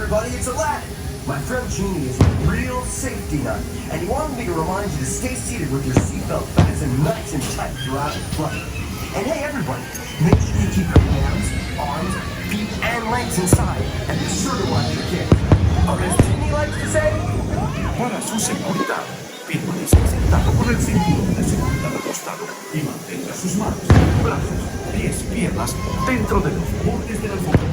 everybody, it's Aladdin. My friend Genie is a real safety nut, and he wanted me to remind you to stay seated with your seatbelt fastened nice and tight throughout the flight. And hey, everybody, make sure you keep your hands, arms, feet, and legs inside, and be sure to watch your kids. Or as Genie likes to say, Para su seguridad, permanezca sentado con el cinturón de seguridad ajustado y mantenga sus manos, brazos, pies y piernas dentro de los bordes de la alfombra.